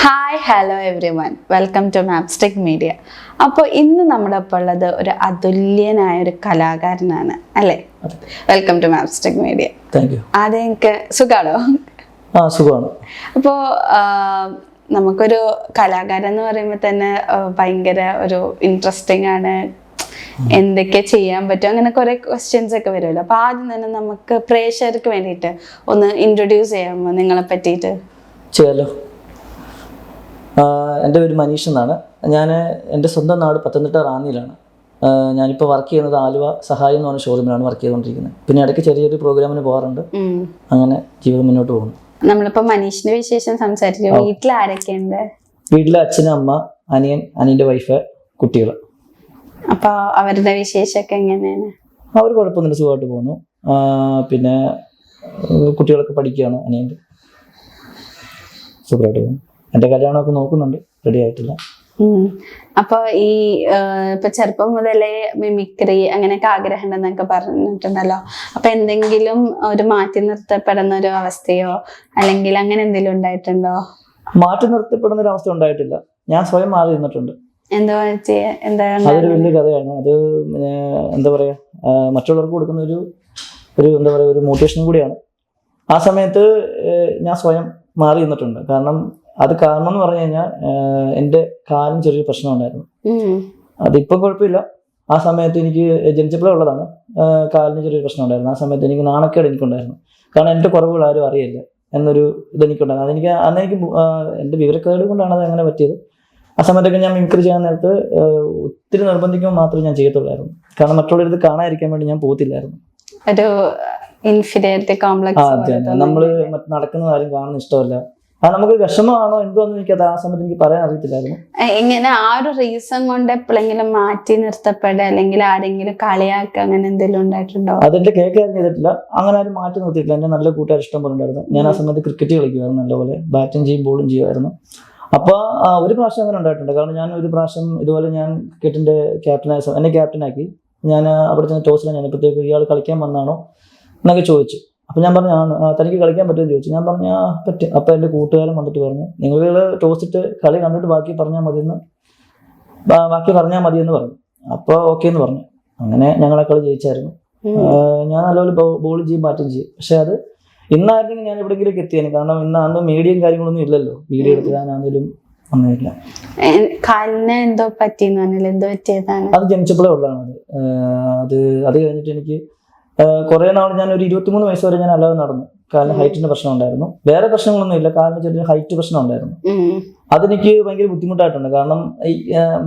Hi hello everyone, welcome to Mapstic media. അപ്പോൾ ഇന്ന് നമ്മുടെ ഒപ്പം ഉള്ളത് ഒരു അതുല്യനായ ഒരു കലാകാരനാണ് അല്ലേ? Welcome to Mapstic media. ആദ്യം എനിക്ക് സുഖാണോ? സുഖമാണ്. അപ്പോൾ നമുക്കൊരു കലാകാരൻ എന്ന് പറയുമ്പോൾ തന്നെ ഭയങ്കര ഒരു ഇൻട്രസ്റ്റിംഗ് ആണ്. എന്തൊക്കെ ചെയ്യാൻ പറ്റും, അങ്ങനെ കുറെ ക്വസ്റ്റ്യൻസ് ഒക്കെ വരുമല്ലോ. അപ്പൊ ആദ്യം തന്നെ നമുക്ക് പ്രേക്ഷകർക്ക് വേണ്ടിയിട്ട് ഒന്ന് ഇൻട്രൊഡ്യൂസ് ചെയ്യാമോ നിങ്ങളെ പറ്റിയിട്ട്? ചെയ്യാലോ. എൻ്റെ പേര് മനീഷ് എന്നാണ്. ഞാൻ എൻ്റെ സ്വന്തം നാട് പത്തനംതിട്ട റാന്നിയിലാണ്. ഞാനിപ്പോൾ വർക്ക് ചെയ്യുന്നത് ആലുവ സഹായം എന്ന് പറഞ്ഞ ഷോറൂമിലാണ് വർക്ക് ചെയ്തുകൊണ്ടിരിക്കുന്നത്. പിന്നെ ഇടയ്ക്ക് ചെറിയൊരു പ്രോഗ്രാമിന് പോകാറുണ്ട്. അങ്ങനെ ജീവിതം മുന്നോട്ട് പോകുന്നു. നമ്മളിപ്പോൾ മനീഷിന്റെ വിശേഷം സംസാരിച്ചു. വീട്ടിൽ ആരൊക്കെയുണ്ട്? വീട്ടിൽ അച്ഛനും അമ്മ, അനിയൻ, അനിയൻ്റെ വൈഫ്, കുട്ടികൾ. അപ്പോൾ അവരുടെ വിശേഷമൊക്കെ എങ്ങനെയാണ്? അവർ കുഴപ്പമൊന്നുമില്ല, സുഖമായിട്ട് പോകുന്നു. പിന്നെ കുട്ടികളൊക്കെ പഠിക്കുകയാണ്. അനിയൻ്റെ സുഖമായിട്ട് പോകുന്നു. എൻ്റെ കല്യാണമൊക്കെ നോക്കുന്നുണ്ട്, റെഡി ആയിട്ടില്ല. അപ്പൊ ഈ ഇപ്പൊ ചെറുപ്പം മുതലേ മിമിക്രി അങ്ങനെയൊക്കെ ആഗ്രഹം ഉണ്ടെന്നൊക്കെ പറഞ്ഞിട്ടുണ്ടല്ലോ. അപ്പൊ എന്തെങ്കിലും ഒരു മാറ്റി നിർത്തപ്പെടുന്ന ഒരു അവസ്ഥയോ അല്ലെങ്കിൽ അങ്ങനെ എന്തെങ്കിലും ഉണ്ടായിട്ടുണ്ടോ? മാറ്റി നിർത്തപ്പെടുന്ന ഒരു അവസ്ഥ ഉണ്ടായിട്ടില്ല. ഞാൻ സ്വയം മാറി നിന്നിട്ടുണ്ട്. അതൊരു വലിയ കഥയാണ്. അത് എന്താ പറയാ, മറ്റുള്ളവർക്ക് കൊടുക്കുന്ന ഒരു എന്താ പറയാ, ഒരു മോട്ടിവേഷൻ കൂടിയാണ്. ആ സമയത്ത് ഞാൻ സ്വയം മാറി നിന്നിട്ടുണ്ട്. കാരണം എന്ന് പറഞ്ഞു കഴിഞ്ഞാൽ എൻ്റെ കാലിന് ചെറിയൊരു പ്രശ്നം ഉണ്ടായിരുന്നു. അതിപ്പം കുഴപ്പമില്ല. ആ സമയത്ത് എനിക്ക് ജനിച്ചപ്പോഴേ ഉള്ളതാണ്. കാലിന് ചെറിയൊരു പ്രശ്നം ഉണ്ടായിരുന്നു. ആ സമയത്ത് എനിക്ക് നാണക്കേട് എനിക്കുണ്ടായിരുന്നു. കാരണം എൻ്റെ കുറവുകൾ ആരും അറിയില്ല എന്നൊരു ഇതെനിക്കുണ്ടായിരുന്നു. അന്നെനിക്ക് എൻ്റെ വിവരക്കേട് കൊണ്ടാണ് അത് അങ്ങനെ പറ്റിയത്. ആ സമയത്തൊക്കെ ഞാൻ മിമിക്രി ചെയ്യാൻ നേരത്ത് ഒത്തിരി നിർബന്ധിക്കുമ്പോൾ മാത്രമേ ഞാൻ ചെയ്യത്തുള്ളായിരുന്നു. കാരണം മറ്റുള്ളവരത് കാണാതിരിക്കാൻ വേണ്ടി ഞാൻ പോകത്തില്ലായിരുന്നു. ഒരു ഇൻഫീരിയോറിറ്റി കോംപ്ലക്സ്. നമ്മള് നടക്കുന്ന ആരും കാണുന്ന ഇഷ്ടമല്ല. നമുക്ക് വിഷമമാണോ എന്തോന്ന് എനിക്കത് ആ സമയത്ത് എനിക്ക് പറയാൻ അറിയത്തില്ലായിരുന്നു. ഇങ്ങനെ ആ ഒരു റീസൺ കൊണ്ട് എപ്പോഴെങ്കിലും മാറ്റി നിർത്തപ്പെടുക അല്ലെങ്കിൽ ആരെങ്കിലും കളിയാക്കുക അങ്ങനെ എന്തെങ്കിലും ഉണ്ടായിട്ടുണ്ടോ? അതെന്റെ കേൾക്കാൻ ചെയ്തിട്ടില്ല. അങ്ങനെ ആരും മാറ്റി നിർത്തിയിട്ടില്ല. എന്റെ നല്ല കൂട്ടുകാർ ഇഷ്ടം പോലെ ഉണ്ടായിരുന്നു. ഞാൻ ആ സമയത്ത് ക്രിക്കറ്റ് കളിക്കുമായിരുന്നു, നല്ലപോലെ ബാറ്റും ചെയ്യും ബോളും ചെയ്യുമായിരുന്നു. അപ്പോൾ ഒരു പ്രാവശ്യം അങ്ങനെ ഉണ്ടായിട്ടുണ്ട്. കാരണം ഞാൻ ഒരു പ്രാവശ്യം ഇതുപോലെ ഞാൻ ക്രിക്കറ്റിന്റെ എന്നെ ക്യാപ്റ്റനാക്കി. ഞാൻ അവിടെ ചെന്ന് ടോസിലാണ്. ഞാനിപ്പോഴത്തേക്ക് ഇയാൾ കളിക്കാൻ വന്നാണോ എന്നൊക്കെ ചോദിച്ചു. അപ്പം ഞാൻ പറഞ്ഞു തനിക്ക് കളിക്കാൻ പറ്റുമെന്ന് ചോദിച്ചു. ഞാൻ പറഞ്ഞു പറ്റും. അപ്പം എൻ്റെ കൂട്ടുകാരൻ വന്നിട്ട് പറഞ്ഞു, നിങ്ങൾ ടോസിട്ട് കളി കണ്ടിട്ട് ബാക്കി പറഞ്ഞാൽ മതിയെന്ന് പറഞ്ഞു. അപ്പോൾ ഓക്കെ എന്ന് പറഞ്ഞു. അങ്ങനെ ഞങ്ങളെ കളി ജയിച്ചായിരുന്നു. ഞാൻ നല്ലപോലെ ബോൾ ചെയ്യും ബാറ്റും ചെയ്യും. പക്ഷെ അത് ഇന്നായിരുന്നെങ്കിൽ ഞാൻ എവിടെയെങ്കിലും എത്തിയാണ്. കാരണം അന്ന് മീഡിയയും കാര്യങ്ങളൊന്നും ഇല്ലല്ലോ. വീഡിയോ എടുക്കാനാണെങ്കിലും ഒന്നുമില്ല. കാലിന് എന്തോ പറ്റിയെന്ന് പറഞ്ഞില്ല, എന്തോ പറ്റിയതാണ്? അത് ജനിച്ചപ്പോഴേ ഉള്ളതാണ്. അത് കഴിഞ്ഞിട്ട് എനിക്ക് കുറെ നാൾ, ഞാൻ ഒരു 23 വയസ്സ് വരെ ഞാൻ അല്ലാതെ നടന്നു. കാലിന് ഹൈറ്റിന്റെ പ്രശ്നം ഉണ്ടായിരുന്നു. വേറെ പ്രശ്നങ്ങളൊന്നും ഇല്ല. കാലിന് ചെറിയ ഹൈറ്റ് പ്രശ്നം ഉണ്ടായിരുന്നു. അതെനിക്ക് ഭയങ്കര ബുദ്ധിമുട്ടായിട്ടുണ്ട്. കാരണം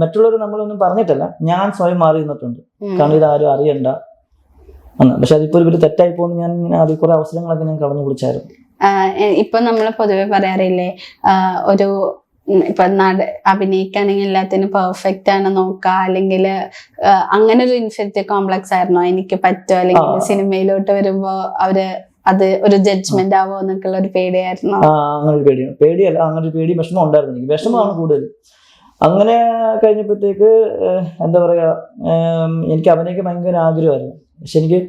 മറ്റുള്ളവർ നമ്മളൊന്നും പറഞ്ഞിട്ടില്ല, ഞാൻ സ്വയം മാറി നിന്നിട്ടുണ്ട്. കാരണം ഇതാരും അറിയണ്ട എന്ന്. പക്ഷെ അതിപ്പോ ഒരു തെറ്റായി പോകുന്നു. ഞാൻ അതിൽ കുറെ അവസരങ്ങളൊക്കെ ഞാൻ കളഞ്ഞു കുളിച്ചായിരുന്നു. ഇപ്പൊ നമ്മള് പൊതുവെ പറയാറില്ലേ, ഒരു ഇപ്പൊ അഭിനയിക്കുകയാണെങ്കിൽ എല്ലാത്തിനും പെർഫെക്റ്റ് ആണ് നോക്കുക, അല്ലെങ്കിൽ അങ്ങനെ ഒരു ഇൻഫീരിയോറിറ്റി കോംപ്ലക്സ് ആയിരുന്നോ? എനിക്ക് പറ്റുമോ, അല്ലെങ്കിൽ സിനിമയിലോട്ട് വരുമ്പോ അത് ഒരു ജഡ്ജ്മെന്റ് ആവോ എന്നൊക്കെയുള്ള ഒരു പേടിയായിരുന്നോ? അങ്ങനെ ഒരു പേടിയല്ല, അങ്ങനെ ഒരു പേടി വിഷമം ഉണ്ടായിരുന്നു. എനിക്ക് വിഷമമാണ് കൂടുതൽ. അങ്ങനെ കഴിഞ്ഞപ്പോഴത്തേക്ക് എന്താ പറയാ, എനിക്ക് അഭിനയിക്കാൻ ഭയങ്കര ആഗ്രഹമായിരുന്നു. പക്ഷെ എനിക്ക്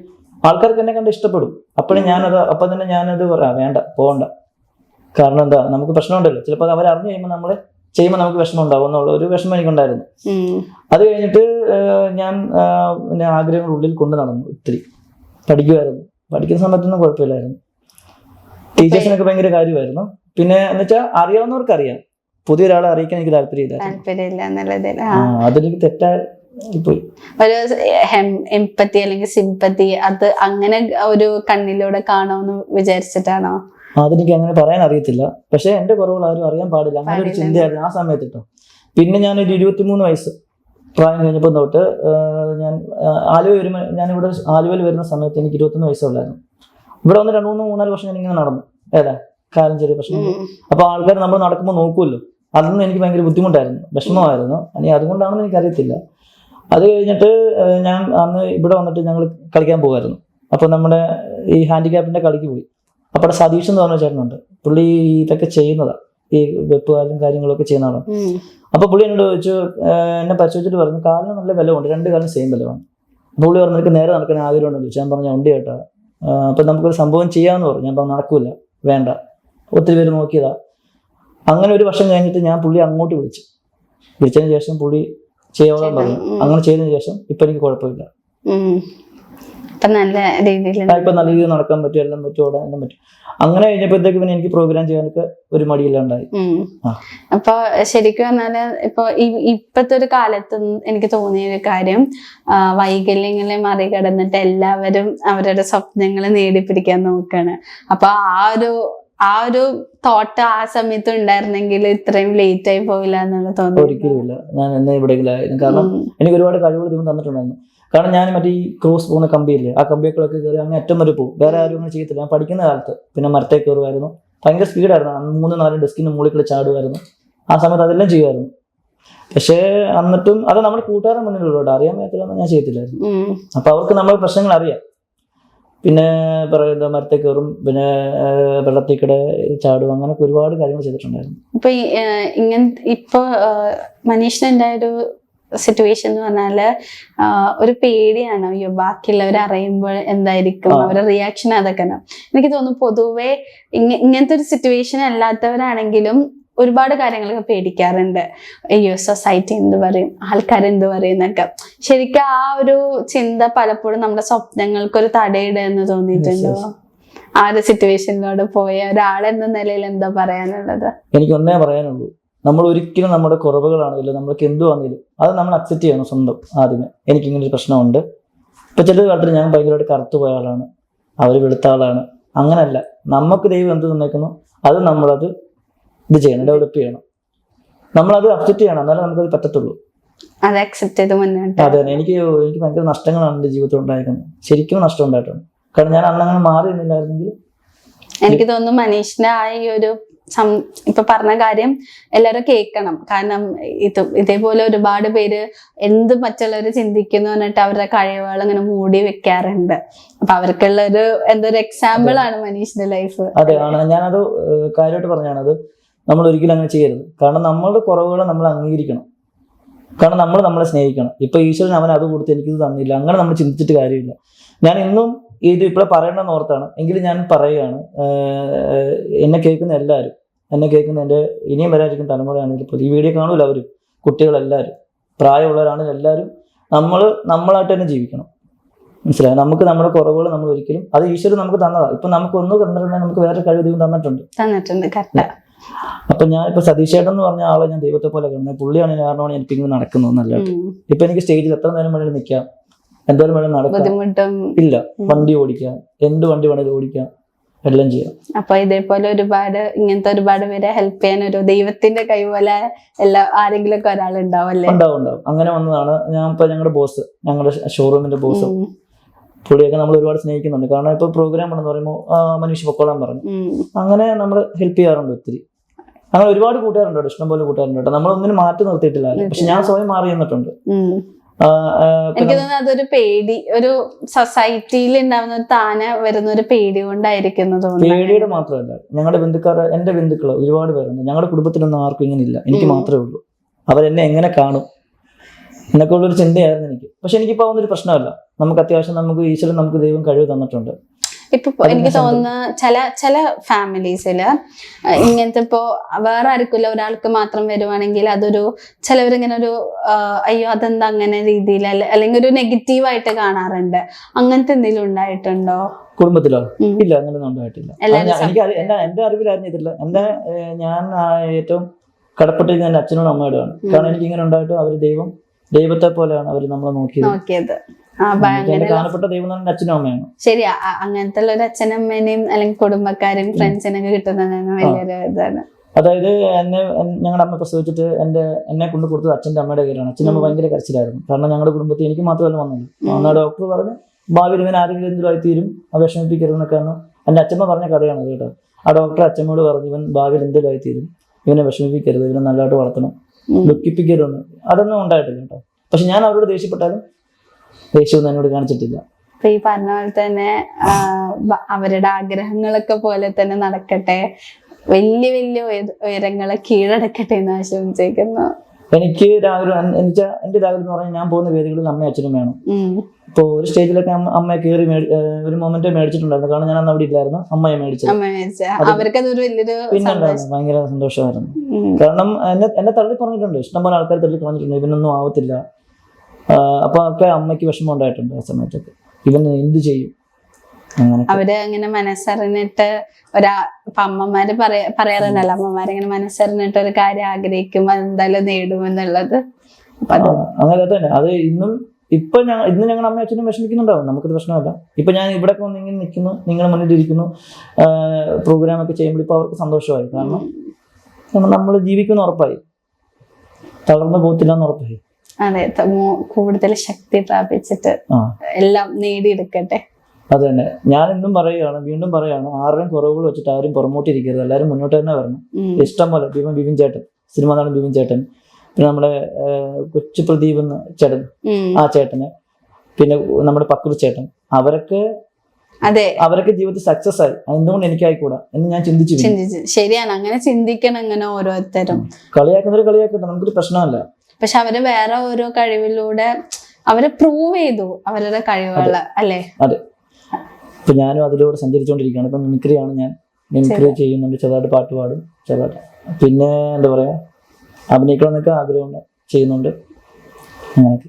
ആൾക്കാർക്ക് എന്നെ കണ്ട് ഇഷ്ടപ്പെടും. അപ്പം തന്നെ ഞാനത് പറയാം, വേണ്ട, പോകണ്ട. കാരണം എന്താ, നമുക്ക് പ്രശ്നമുണ്ടല്ലോ. ചിലപ്പോൾ അവർ അറിഞ്ഞു കഴിയുമ്പോൾ നമ്മളെ ചെയ്യുമ്പോൾ നമുക്ക് വിഷമം ഉണ്ടാവും എന്നുള്ള ഒരു വിഷമം എനിക്കുണ്ടായിരുന്നു. അത് കഴിഞ്ഞിട്ട് ഞാൻ പിന്നെ ആഗ്രഹങ്ങൾ ഉള്ളിൽ കൊണ്ട് നടന്നു. ഒത്തിരി പഠിക്കുമായിരുന്നു. പഠിക്കുന്ന സമയത്തൊന്നും കുഴപ്പമില്ലായിരുന്നു. ടീച്ചേഴ്സിനൊക്കെ ഭയങ്കര കാര്യമായിരുന്നു. പിന്നെ എന്ന് വെച്ചാൽ അറിയാവുന്നവർക്ക് അറിയാം, പുതിയൊരാളെ അറിയിക്കാൻ എനിക്ക് താല്പര്യമില്ല. അതെനിക്ക് തെറ്റായി പോയി. ഒരു എംപത്തി അല്ലെങ്കിൽ സിമ്പത്തി, അത് അങ്ങനെ ഒരു കണ്ണിലൂടെ കാണുമെന്ന് വിചാരിച്ചിട്ടാണോ? അതെനിക്ക് അങ്ങനെ പറയാൻ അറിയത്തില്ല. പക്ഷെ എന്റെ കുറവുകൾ ആരും അറിയാൻ പാടില്ല, അങ്ങനെ ഒരു ചിന്തയായിരുന്നു ആ സമയത്ത് കേട്ടോ. പിന്നെ ഞാനൊരു 23 വയസ്സ് പ്രായം കഴിഞ്ഞപ്പോൾ തൊട്ട് ഞാൻ ഞാനിവിടെ ആലുവയിൽ വരുന്ന സമയത്ത് എനിക്ക് 21 വയസ്സുള്ളായിരുന്നു. ഇവിടെ വന്ന് 2-3-4 വർഷം ഞാൻ ഇങ്ങനെ നടന്നു. കാലം ചെറിയ പ്രശ്നം. അപ്പൊ ആൾക്കാർ നമ്മൾ നടക്കുമ്പോൾ നോക്കുമല്ലോ. അതൊന്നും എനിക്ക് ഭയങ്കര ബുദ്ധിമുട്ടായിരുന്നു, വിഷമമായിരുന്നു. അതുകൊണ്ടാണെന്ന് എനിക്കറിയത്തില്ല. അത് കഴിഞ്ഞിട്ട് ഞാൻ അന്ന് ഇവിടെ വന്നിട്ട് ഞങ്ങൾ കളിക്കാൻ പോകുമായിരുന്നു. അപ്പൊ നമ്മുടെ ഈ ഹാൻഡിക്യാപ്പിന്റെ കളിക്ക് പോയി. അപ്പോൾ സതീഷ് എന്ന് പറഞ്ഞ ചേട്ടനുണ്ട്. പുള്ളി ഇതൊക്കെ ചെയ്യുന്നതാണ്, ഈ വെപ്പുകാലും കാര്യങ്ങളൊക്കെ ചെയ്യുന്നതാണ്. അപ്പൊ പുള്ളി എന്നോട് ചോദിച്ചു, എന്നെ പരിശോധിച്ചിട്ട് പറഞ്ഞു, കാലിന് നല്ല ബലമുണ്ട്, 2 കാലിനും സെയിം ബലമാണ്. പുള്ളി പറഞ്ഞു, നിനക്ക് നേരെ നടക്കാൻ ആഗ്രഹം ഉണ്ടെന്ന് ചോദിച്ചു. ഞാൻ പറഞ്ഞു, ഉണ്ട് കേട്ടോ. അപ്പൊ നമുക്കൊരു സംഭവം ചെയ്യാമെന്ന് പറഞ്ഞു. ഞാൻ പറഞ്ഞു, നടക്കൂല, വേണ്ട, ഒത്തിരി പേര് നോക്കിയതാ. അങ്ങനെ ഒരു വർഷം കഴിഞ്ഞിട്ട് ഞാൻ പുള്ളി അങ്ങോട്ട് വിളിച്ചതിന് ശേഷം പുള്ളി ചെയ്യാൻ പറഞ്ഞു. അങ്ങനെ ചെയ്തതിന് ശേഷം ഇപ്പൊ എനിക്ക് കുഴപ്പമില്ല. ഇപ്പൊ നല്ല രീതിയിൽ നടക്കാൻ പറ്റും, എല്ലാം പറ്റും, ഓടാൻ പറ്റും. അങ്ങനെ കഴിഞ്ഞപ്പോഴത്തേക്ക് പിന്നെ എനിക്ക് പ്രോഗ്രാം ചെയ്യാനൊക്കെ ഒരു മടിയില്ലാണ്ടായി. അപ്പൊ ശരിക്കും പറഞ്ഞാല് ഇപ്പൊ ഇപ്പത്തെ ഒരു കാലത്ത് എനിക്ക് തോന്നിയ ഒരു കാര്യം, വൈകല്യങ്ങളെ മറികടന്നിട്ട് എല്ലാവരും അവരുടെ സ്വപ്നങ്ങൾ നേടിപ്പിടിക്കാൻ നോക്കാണ്. അപ്പൊ ആ ഒരു തോട്ട് ആ സമയത്ത് ഉണ്ടായിരുന്നെങ്കിൽ ഇത്രയും ലേറ്റ് ആയി പോയില്ല എന്നുള്ള തോന്നുന്നു. ഒരിക്കലും ഇല്ല. ഞാൻ എന്നെ എവിടെയെങ്കിലും, കാരണം എനിക്ക് ഒരുപാട് കഴിവുകൾ ദൈവം തന്നിട്ടുണ്ടായിരുന്നു. കാരണം ഞാൻ മറ്റേ ഈ ക്രോസ് പോകുന്ന കമ്പിയില്ലേ, ആ കമ്പിയൊക്കെ കയറി അങ്ങനെ അറ്റം വരെ പോകും. വേറെ ആരും അങ്ങനെ ചെയ്യത്തില്ല. ഞാൻ പഠിക്കുന്ന കാലത്ത് പിന്നെ മരത്തെ കയറുമായിരുന്നു. ഭയങ്കര സ്പീഡായിരുന്നു. 3-4 ഡെസ്കിന് മുകളിൽ ചാടുമായിരുന്നു. ആ സമയത്ത് അതെല്ലാം ചെയ്യുമായിരുന്നു. പക്ഷേ എന്നിട്ടും അത് നമ്മുടെ കൂട്ടുകാരുടെ മുന്നിലുള്ളൂ, അറിയാൻ പറ്റില്ല, ഞാൻ ചെയ്യത്തില്ലായിരുന്നു. അപ്പൊ അവർക്ക് നമ്മുടെ പ്രശ്നങ്ങൾ അറിയാം. പിന്നെ പറയുന്നത് മരത്തെ കയറും, പിന്നെ വെള്ളത്തിൽ കൂടെ ചാടും, അങ്ങനൊക്കെ ഒരുപാട് കാര്യങ്ങൾ ചെയ്തിട്ടുണ്ടായിരുന്നു. ഇപ്പൊ മനീഷിനുണ്ടായൊരു സിറ്റുവേഷൻ എന്ന് പറഞ്ഞാല് ഒരു പേടിയാണ്, അയ്യോ ബാക്കിയുള്ളവർ അറിയുമ്പോൾ എന്തായിരിക്കും അവരുടെ റിയാക്ഷൻ, അതൊക്കെ. എനിക്ക് തോന്നുന്നു പൊതുവെ ഇങ്ങനത്തെ ഒരു സിറ്റുവേഷൻ അല്ലാത്തവരാണെങ്കിലും ഒരുപാട് കാര്യങ്ങളൊക്കെ പേടിക്കാറുണ്ട്. അയ്യോ സൊസൈറ്റി എന്ത് പറയും, ആൾക്കാരെന്ത് പറയും എന്നൊക്കെ. ശരിക്കും ആ ഒരു ചിന്ത പലപ്പോഴും നമ്മുടെ സ്വപ്നങ്ങൾക്കൊരു തടയിടുമെന്ന് തോന്നിയിട്ടുണ്ടോ? ആ ഒരു സിറ്റുവേഷനിലൂടെ പോയ ഒരാളെന്ന നിലയിൽ എന്താ പറയാനുള്ളത്? എനിക്ക് ഒന്നേ പറയാനുള്ളൂ, നമ്മൾ ഒരിക്കലും നമ്മുടെ കുറവുകളാണെങ്കിലും നമ്മൾക്ക് എന്തുവാണെങ്കിലും അത് നമ്മൾ അക്സെപ്റ്റ് ചെയ്യണം സ്വന്തം. ആദ്യമേ എനിക്കിങ്ങനെ ഒരു പ്രശ്നമുണ്ട്. ഇപ്പൊ ചില കാലത്തിൽ ഞാൻ ഭയങ്കരമായിട്ട് കറുത്തു പോയ ആളാണ്, അവർ വെളുത്ത ആളാണ്. അങ്ങനല്ല, നമുക്ക് ദൈവം എന്ത് തന്നേക്കുന്നു അത് നമ്മളത് ഇത് ചെയ്യണം, ഡെവലപ്പ് ചെയ്യണം. നമ്മളത് അക്സെപ്റ്റ് ചെയ്യണം, എന്നാലും നമുക്കത് പറ്റത്തുള്ളൂ. അത് അക്സെപ്റ്റ് ചെയ്ത് മുന്നോട്ട്. അതെ, എനിക്ക് ഭയങ്കര നഷ്ടങ്ങളാണ് എൻ്റെ ജീവിതത്തിൽ ഉണ്ടായിരിക്കുന്നത്. ശരിക്കും നഷ്ടം ഉണ്ടായിട്ടുണ്ട്. കാരണം ഞാൻ അന്നങ്ങനെ മാറി നിന്നില്ലായിരുന്നെങ്കിൽ. എനിക്ക് തോന്നുന്നു മനീഷിന്റെ ആ ഈ ഒരു ഇപ്പൊ പറഞ്ഞ കാര്യം എല്ലാവരും കേൾക്കണം. കാരണം ഇതേപോലെ ഒരുപാട് പേര് എന്ത് മറ്റുള്ളവർ ചിന്തിക്കുന്നു പറഞ്ഞിട്ട് അവരുടെ കഴിവുകൾ ഇങ്ങനെ മൂടി വെക്കാറുണ്ട്. അപ്പൊ അവർക്കുള്ള എന്തൊരു എക്സാമ്പിൾ ആണ് മനീഷിന്റെ ലൈഫ്. അതെ ആണ്, ഞാനത് കാര്യമായിട്ട് പറഞ്ഞാണത്. നമ്മൾ ഒരിക്കലും അങ്ങനെ ചെയ്യരുത്. കാരണം നമ്മളുടെ കുറവുകളെ നമ്മൾ അംഗീകരിക്കണം. കാരണം നമ്മൾ നമ്മളെ സ്നേഹിക്കണം. ഇപ്പൊ ഈശ്വരൻ അവൻ അത് കൊടുത്ത് എനിക്കിത് തന്നില്ല, അങ്ങനെ നമ്മൾ ചിന്തിച്ചിട്ട് കാര്യമില്ല. ഞാൻ ഇന്നും ഇത് ഇപ്പോൾ പറയണമെന്ന് ഓർത്താണ്, എങ്കിലും ഞാൻ പറയുകയാണ്. എന്നെ കേൾക്കുന്ന എല്ലാവരും, എന്നെ കേൾക്കുന്ന എൻ്റെ ഇനിയും വരാതിരിക്കുന്ന തലമുറയാണെങ്കിൽ ഇപ്പോൾ ഈ വീഡിയോ കാണൂല, അവരും കുട്ടികളെല്ലാവരും പ്രായമുള്ളവരാണെങ്കിൽ എല്ലാവരും നമ്മളായിട്ട് തന്നെ ജീവിക്കണം. മനസ്സിലായി? നമുക്ക് നമ്മുടെ കുറവുകൾ നമ്മൾ ഒരിക്കലും, അത് ഈശ്വരൻ നമുക്ക് തന്നതാണ്. ഇപ്പൊ നമുക്ക് ഒന്നും തന്നിട്ടുണ്ടെങ്കിൽ നമുക്ക് വേറെ കഴിവ് ദൈവം തന്നിട്ടുണ്ട്. അപ്പൊ ഞാൻ ഇപ്പൊ സതീഷേട്ടൻ എന്ന് പറഞ്ഞ ആളെ ഞാൻ ദൈവത്തെ പോലെ കാണുന്നത്. പുള്ളിയാണ് കാരണമാണ് എനിക്ക് ഇങ്ങനെ നടക്കുന്നത്. നല്ലതായിട്ട് ഇപ്പൊ എനിക്ക് സ്റ്റേജിൽ എത്ര നേരം വേണമെങ്കിലും നിൽക്കാം, എന്തോരം വേണമെങ്കിലും നടക്കാം, ഇല്ല വണ്ടി ഓടിക്കാം, എന്ത് വണ്ടി വേണമെങ്കിലും ഓടിക്കാം, എല്ലാം ചെയ്യാം. അപ്പൊ ഇതേപോലെ ഇങ്ങനത്തെ ഒരുപാട് പേരെ ഹെൽപ്പ് ചെയ്യാൻ ഒരു ദൈവത്തിന്റെ കൈ പോലെ ആരെങ്കിലും ഒക്കെ ഒരാളുണ്ടാവും അല്ലേ? ഉണ്ടാവും. അങ്ങനെ വന്നതാണ്. ഞാൻ ഇപ്പൊ ഞങ്ങളുടെ ബോസ്, ഞങ്ങളുടെ ഷോറൂമിന്റെ ബോസ്, പുള്ളിയൊക്കെ നമ്മൾ ഒരുപാട് സ്നേഹിക്കുന്നുണ്ട്. കാരണം ഇപ്പൊ പ്രോഗ്രാം ഉണ്ടെന്ന് പറയുമ്പോൾ മനീഷ് പൊക്കോളാൻ പറഞ്ഞു. അങ്ങനെ നമ്മൾ ഹെൽപ്പ് ചെയ്യാറുണ്ട് ഒത്തിരി. അങ്ങനെ ഒരുപാട് കൂട്ടുകാരുണ്ട്, ഇഷ്ടംപോലെ കൂട്ടുകാരുണ്ട്. നമ്മളൊന്നിനും മാറ്റി നിർത്തിയിട്ടില്ല. പക്ഷെ ഞാൻ സ്വയം മാറി നിന്നിട്ടുണ്ട്. എനിക്ക് തോന്നുന്നു അതൊരു പേടി, ഒരു സൊസൈറ്റിയിൽ ഉണ്ടാവുന്ന താനെ വരുന്ന ഒരു പേടി കൊണ്ടായിരിക്കും. പേടിയുടെ മാത്രമല്ല, ഞങ്ങളുടെ എന്റെ ബന്ധുക്കൾ ഒരുപാട് പേരുണ്ട്. ഞങ്ങളുടെ കുടുംബത്തിലൊന്നും ആർക്കും ഇങ്ങനെ ഇല്ല, എനിക്ക് മാത്രമേ ഉള്ളൂ. അവരെന്നെ എങ്ങനെ കാണും എന്നൊക്കെ ഉള്ളൊരു ചിന്തയായിരുന്നു എനിക്ക്. പക്ഷെ എനിക്കിപ്പോ അതൊന്നൊരു പ്രശ്നമല്ല. നമുക്ക് അത്യാവശ്യം നമുക്ക് ഈശ്വരൻ നമുക്ക് ദൈവം കഴിവ് തന്നിട്ടുണ്ട്. ഇപ്പൊ എനിക്ക് തോന്നുന്ന ചില ഫാമിലീസില് ഇങ്ങനത്തെ ഇപ്പോ വേറെ ആർക്കില്ല, ഒരാൾക്ക് മാത്രം വരുവാണെങ്കിൽ അതൊരു ചിലവരിങ്ങനെ ഒരു അയ്യോ അതെന്താ അങ്ങനെ രീതിയിൽ അല്ലെങ്കിൽ ഒരു നെഗറ്റീവായിട്ട് കാണാറുണ്ട്. അങ്ങനത്തെ എന്തെങ്കിലും ഉണ്ടായിട്ടുണ്ടോ കുടുംബത്തിലോ? ഇല്ല, അങ്ങനെയൊന്നും ഉണ്ടായിട്ടില്ല. എനിക്ക് എന്റെ അറിവിലായിരുന്നു ഇതില്ല. ഞാൻ ഏറ്റവും കടപ്പെട്ടിരിക്കുന്ന എന്റെ അച്ഛനോടും അമ്മയോടാണ്. കാരണം എനിക്ക് ഇങ്ങനെ ഉണ്ടായിട്ടും അവര് ദൈവത്തെ പോലെയാണ് അവർ നമ്മളെ നോക്കിയത്. കാണപ്പെട്ട ദൈവം അച്ഛനും അമ്മയാണ്. ശരി, അങ്ങനത്തെ ഒരു അച്ഛനും അമ്മേനെയും അല്ലെങ്കിൽ കുടുംബക്കാരെയും ഫ്രണ്ട്സിനൊക്കെ കിട്ടുന്നതാണ് വലിയൊരു ഇതാണ്. അതായത് ഞങ്ങളുടെ അമ്മ പ്രസവിച്ചിട്ട് എന്നെ കൊണ്ട് കൊടുത്തത് അച്ഛൻ്റെ അമ്മയുടെ കയ്യിലാണ്. അച്ഛൻ്റെ അമ്മ ഭയങ്കര കരച്ചിലായിരുന്നു. കാരണം ഞങ്ങളുടെ കുടുംബത്തിൽ എനിക്ക് മാത്രമല്ല വന്നത്. അന്ന് ഡോക്ടർ പറഞ്ഞു ഭാവിയിൽ ഇവൻ ആരെങ്കിലും എന്തെങ്കിലും ആയിത്തീരും, വിഷമിപ്പിക്കരുതെന്നൊക്കെയാണ് എൻ്റെ അച്ഛമ്മ പറഞ്ഞ കഥയാണ് കേട്ടോ. ആ ഡോക്ടർ അച്ഛമ്മയോട് പറഞ്ഞു ഇവൻ ഭാവിയിൽ എന്തെങ്കിലും ആയിത്തീരും, ഇവനെ വിഷമിപ്പിക്കരുത്, ഇവനെ നല്ലതായിട്ട് വളർത്തണം, ദുഃഖിപ്പിക്കരുതെന്ന്. അതൊന്നും ഉണ്ടായിട്ടില്ല കേട്ടോ. പക്ഷെ ഞാൻ അവരോട് ദേഷ്യപ്പെട്ടാലും ദേഷ്യമൊന്നും എന്നോട് കാണിച്ചിട്ടില്ല. ഈ പറഞ്ഞ പോലെ തന്നെ അവരുടെ ആഗ്രഹങ്ങളൊക്കെ പോലെ തന്നെ നടക്കട്ടെ, വലിയ വലിയ ഉയരങ്ങളെ കീഴടക്കട്ടെ എന്ന് ആശംസിക്കുന്നു. എനിക്ക് എന്റെ രാഹുൽ എന്ന് പറഞ്ഞാൽ ഞാൻ പോകുന്ന വേദികളിൽ അമ്മയും അച്ഛനും വേണം. ഉം. ഇപ്പോൾ ഒരു സ്റ്റേജിലൊക്കെ അമ്മയെ കയറി ഒരു മൊമെന്റ് മേടിച്ചിട്ടുണ്ടായിരുന്നു. കാരണം ഞാൻ അന്ന് അവിടെ ഇല്ലായിരുന്നു, അമ്മയെ മേടിച്ചത്. അവർക്കതൊരു വലിയൊരു പിന്നുണ്ടായിരുന്നു, ഭയങ്കര സന്തോഷമായിരുന്നു. കാരണം എന്നെ തള്ളി പറഞ്ഞിട്ടുണ്ട്, ഇഷ്ടംപോലെ ആൾക്കാർ തള്ളി പറഞ്ഞിട്ടുണ്ട്, ഇവനൊന്നും ആവത്തില്ല. അപ്പൊ ഒക്കെ അമ്മയ്ക്ക് വിഷമം ഉണ്ടായിട്ടുണ്ട് ആ സമയത്തൊക്കെ, ഇവൻ എന്ത് ചെയ്യും അങ്ങനെ. അവര് അങ്ങനെ മനസ്സറിഞ്ഞിട്ട് ഇപ്പൊ അമ്മമാര് പറയാറുണ്ടല്ലോ, അമ്മമാരിങ്ങനെ മനസ്സറിഞ്ഞിട്ട് ഒരു കാര്യം ആഗ്രഹിക്കും അത് എന്തായാലും നേടുമെന്നുള്ളത്. അങ്ങനെ തന്നെ അത് ഇന്നും ഇന്ന് ഞങ്ങൾ അമ്മ അച്ഛനും വിഷമിക്കുന്നുണ്ടാവും, നമുക്കൊരു പ്രശ്നമല്ല. ഇപ്പൊ ഞാൻ ഇവിടെ ഇങ്ങനെ നിൽക്കുന്നു, നിങ്ങളുടെ മുന്നിൽ ഇരിക്കുന്നു, പ്രോഗ്രാമൊക്കെ ചെയ്യുമ്പോൾ ഇപ്പൊ അവർക്ക് സന്തോഷമായി. കാരണം നമ്മൾ ജീവിക്കുന്ന ഉറപ്പായി, തളർന്നു പോകത്തില്ല എന്ന് ഉറപ്പായി. അതെ, കൂടുതൽ ശക്തി പ്രാപിച്ചിട്ട് എല്ലാം നേടിയെടുക്കട്ടെ. അത് തന്നെ ഞാൻ ഇന്നും പറയുകയാണ്, വീണ്ടും പറയുകയാണ്, ആരുടെയും കുറവുകൾ വെച്ചിട്ട് ആരും പുറമോട്ടിരിക്കരുത്, എല്ലാവരും മുന്നോട്ട് തന്നെ വരണം. ഇഷ്ടം പോലെ ബിബിൻ ചേട്ടൻ, സിനിമാ നടൻ ബിബിൻ ചേട്ടൻ, പിന്നെ നമ്മുടെ കൊച്ചു പ്രദീപ് എന്ന ചേട്ടൻ, ആ ചേട്ടന്, പിന്നെ നമ്മുടെ പക്രു ചേട്ടൻ, അവരൊക്കെ ജീവിതത്തിൽ സക്സസ് ആയി. എന്തുകൊണ്ട് എനിക്കായിക്കൂടാ എന്ന് ഞാൻ ചിന്തിച്ചു. ശരിയാണ്, അങ്ങനെ ചിന്തിക്കണം. അങ്ങനെ ഓരോരുത്തരും കളിയാക്കുന്നവര് കളിയാക്കട്ടെ, നമുക്കൊരു പ്രശ്നമല്ല. പക്ഷെ അവര് വേറെ ഓരോ കഴിവിലൂടെ അവരെ പ്രൂവ് ചെയ്തു അവരുടെ കഴിവുകള്, അല്ലേ? അതെ, ഇപ്പൊ ഞാനും അതിലൂടെ സഞ്ചരിച്ചുകൊണ്ടിരിക്കുകയാണ്. ഇപ്പൊ മിമിക്രിയാണ്, ഞാൻ മിമിക്രി ചെയ്യുന്നുണ്ട്, ചെറുതായിട്ട് പാട്ട് പാടും, ചെറുതായിട്ട്. പിന്നെ എന്താ പറയാ, അഭിനയിക്കണം എന്നൊക്കെ ആഗ്രഹമുണ്ട്, ചെയ്യുന്നുണ്ട്, അങ്ങനെയൊക്കെ.